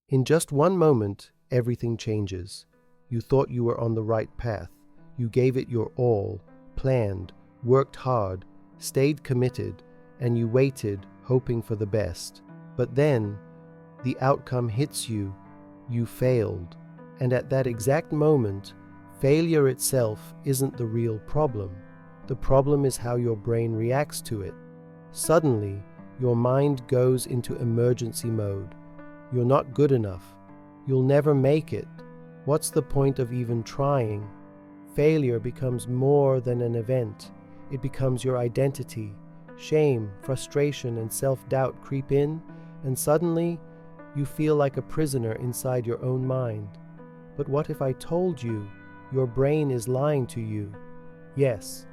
In just one moment, everything changes. You thought you were on the right path. You gave it your all, planned, worked hard, stayed committed, and you waited, hoping for the best. But then, the outcome hits you. You failed. And at that exact moment, failure itself isn't the real problem. The problem is how your brain reacts to it. Suddenly, your mind goes into emergency mode. You're not good enough. You'll never make it. What's the point of even trying? Failure becomes more than an event. It becomes your identity. Shame, frustration, and self-doubt creep in, and suddenly, you feel like a prisoner inside your own mind. But what if I told you your brain is lying to you? Yes,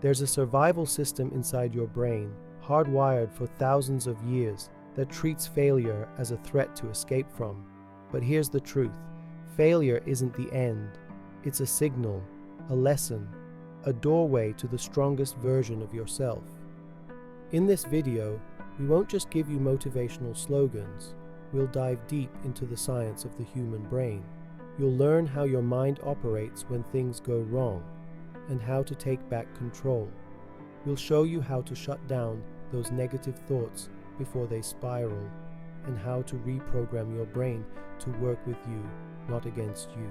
there's a survival system inside your brain, hardwired for thousands of years, that treats failure as a threat to escape from. But here's the truth. Failure isn't the end. It's a signal, a lesson, a doorway to the strongest version of yourself. In this video, we won't just give you motivational slogans. We'll dive deep into the science of the human brain. You'll learn how your mind operates when things go wrong, and how to take back control. We'll show you how to shut down those negative thoughts before they spiral, and how to reprogram your brain to work with you, not against you.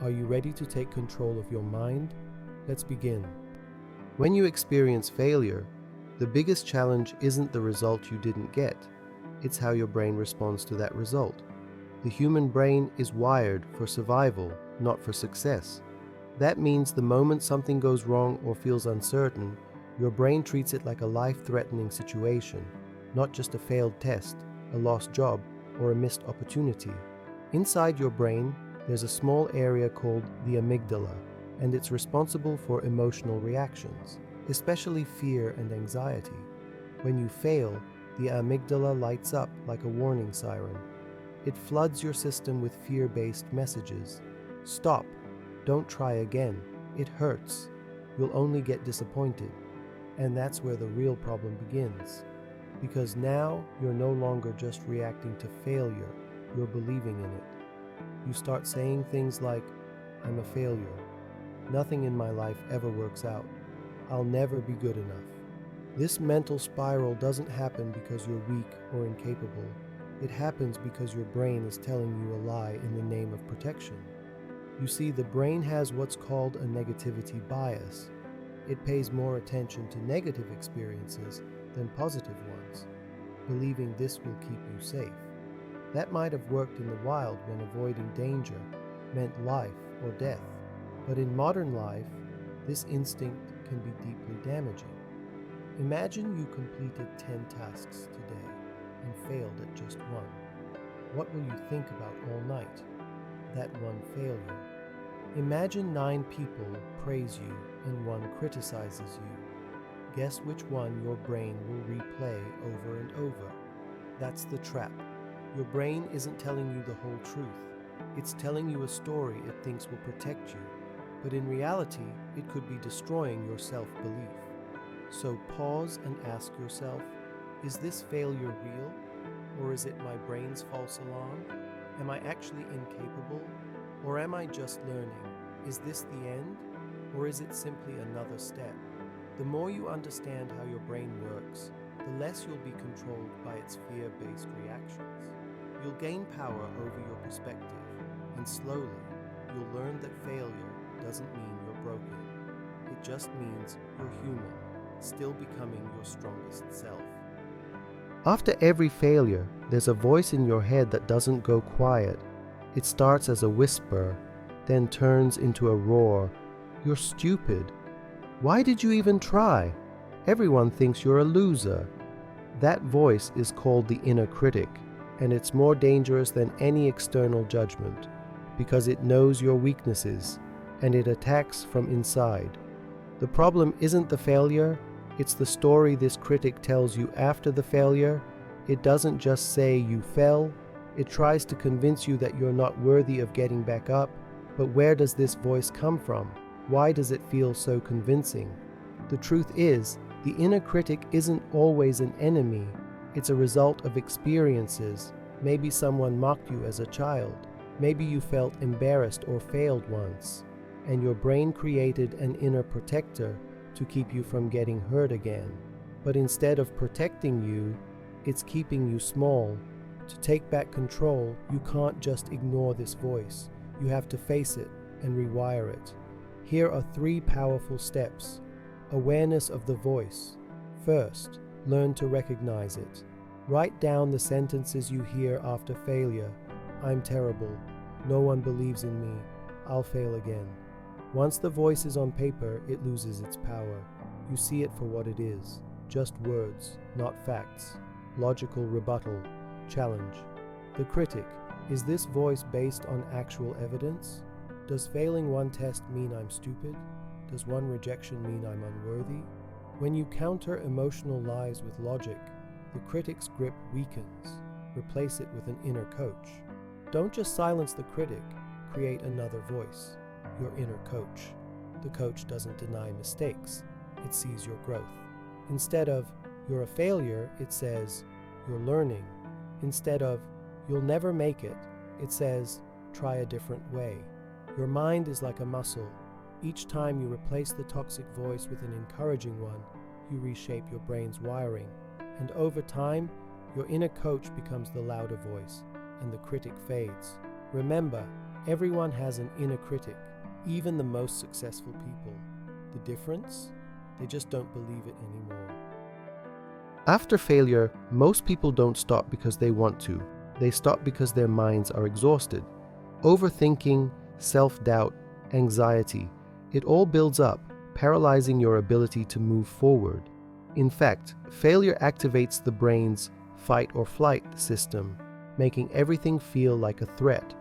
Are you ready to take control of your mind? Let's begin. When you experience failure, the biggest challenge isn't the result you didn't get. It's how your brain responds to that result. The human brain is wired for survival, not for success. That means the moment something goes wrong or feels uncertain, your brain treats it like a life-threatening situation, not just a failed test, a lost job, or a missed opportunity. Inside your brain, there's a small area called the amygdala, and it's responsible for emotional reactions, especially fear and anxiety. When you fail, the amygdala lights up like a warning siren. It floods your system with fear-based messages. Stop. Don't try again. It hurts. You'll only get disappointed. And that's where the real problem begins. Because now you're no longer just reacting to failure, you're believing in it. You start saying things like, I'm a failure. Nothing in my life ever works out. I'll never be good enough. This mental spiral doesn't happen because you're weak or incapable. It happens because your brain is telling you a lie in the name of protection. You see, the brain has what's called a negativity bias. It pays more attention to negative experiences than positive ones, believing this will keep you safe. That might have worked in the wild when avoiding danger meant life or death. But in modern life, this instinct can be deeply damaging. Imagine you completed 10 tasks today and failed at just one. What will you think about all night? That one failure. Imagine 9 people praise you and one criticizes you. Guess which one your brain will replay over and over. That's the trap. Your brain isn't telling you the whole truth. It's telling you a story it thinks will protect you, but in reality, it could be destroying your self-belief. So pause and ask yourself, is this failure real? Or is it my brain's false alarm? Am I actually incapable? Or am I just learning? Is this the end? Or is it simply another step? The more you understand how your brain works, the less you'll be controlled by its fear-based reactions. You'll gain power over your perspective, and slowly, you'll learn that failure doesn't mean you're broken. It just means you're human, still becoming your strongest self. After every failure, there's a voice in your head that doesn't go quiet. It starts as a whisper, then turns into a roar. You're stupid. Why did you even try? Everyone thinks you're a loser. That voice is called the inner critic, and it's more dangerous than any external judgment, because it knows your weaknesses, and it attacks from inside. The problem isn't the failure, it's the story this critic tells you after the failure. It doesn't just say you fell, it tries to convince you that you're not worthy of getting back up. But where does this voice come from? Why does it feel so convincing? The truth is, the inner critic isn't always an enemy. It's a result of experiences, Maybe someone mocked you as a child. Maybe you felt embarrassed or failed once, and your brain created an inner protector to keep you from getting hurt again. But instead of protecting you, it's keeping you small. To take back control, you can't just ignore this voice. You have to face it and rewire it. Here are 3 powerful steps. Awareness of the voice. First, learn to recognize it. Write down the sentences you hear after failure. I'm terrible. No one believes in me. I'll fail again. Once the voice is on paper, it loses its power. You see it for what it is. Just words, not facts. Logical rebuttal. Challenge. The critic. Is this voice based on actual evidence? Does failing one test mean I'm stupid? Does one rejection mean I'm unworthy? When you counter emotional lies with logic, the critic's grip weakens. Replace it with an inner coach. Don't just silence the critic, create another voice, your inner coach. The coach doesn't deny mistakes, it sees your growth. Instead of, you're a failure, it says, you're learning. Instead of, you'll never make it, it says, try a different way. Your mind is like a muscle. Each time you replace the toxic voice with an encouraging one, you reshape your brain's wiring. And over time, your inner coach becomes the louder voice, and the critic fades. Remember, everyone has an inner critic, even the most successful people. The difference? They just don't believe it anymore. After failure, most people don't stop because they want to. They stop because their minds are exhausted. Overthinking, self-doubt, anxiety, it all builds up, paralyzing your ability to move forward. In fact, failure activates the brain's fight or flight system, making everything feel like a threat.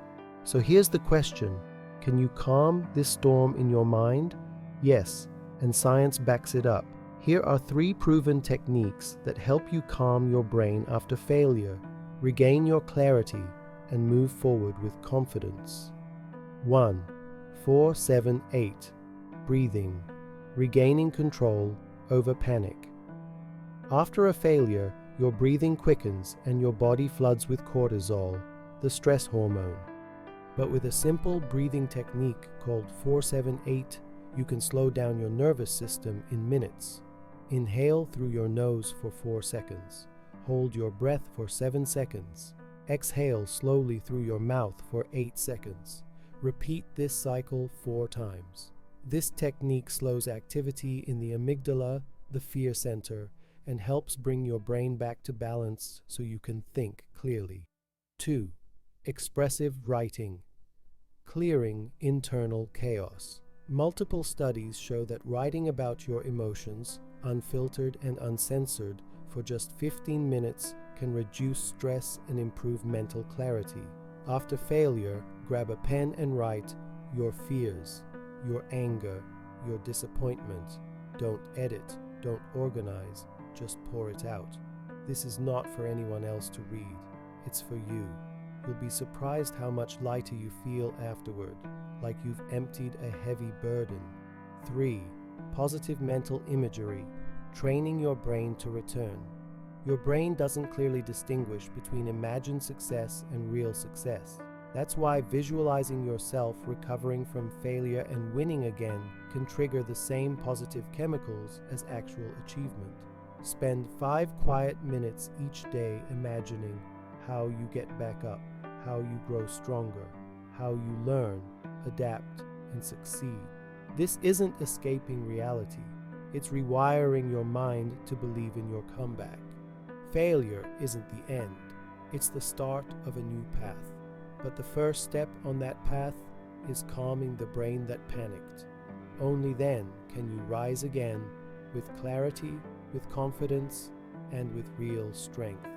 So here's the question: can you calm this storm in your mind? Yes, and science backs it up. Here are 3 proven techniques that help you calm your brain after failure, regain your clarity, and move forward with confidence. 1. 4-7-8. Breathing. Regaining control over panic. After a failure, your breathing quickens and your body floods with cortisol, the stress hormone. But with a simple breathing technique called 4-7-8, you can slow down your nervous system in minutes. Inhale through your nose for 4 seconds. Hold your breath for 7 seconds. Exhale slowly through your mouth for 8 seconds. Repeat this cycle 4 times. This technique slows activity in the amygdala, the fear center, and helps bring your brain back to balance so you can think clearly. 2. Expressive writing. Clearing internal chaos. Multiple studies show that writing about your emotions, unfiltered and uncensored, for just 15 minutes can reduce stress and improve mental clarity. After failure, grab a pen and write your fears, your anger, your disappointment. Don't edit, don't organize, just pour it out. This is not for anyone else to read. It's for you. You'll be surprised how much lighter you feel afterward, like you've emptied a heavy burden. 3. Positive mental imagery. Training your brain to return. Your brain doesn't clearly distinguish between imagined success and real success. That's why visualizing yourself recovering from failure and winning again can trigger the same positive chemicals as actual achievement. Spend 5 quiet minutes each day imagining how you get back up, how you grow stronger, how you learn, adapt, and succeed. This isn't escaping reality. It's rewiring your mind to believe in your comeback. Failure isn't the end. It's the start of a new path. But the first step on that path is calming the brain that panicked. Only then can you rise again with clarity, with confidence, and with real strength.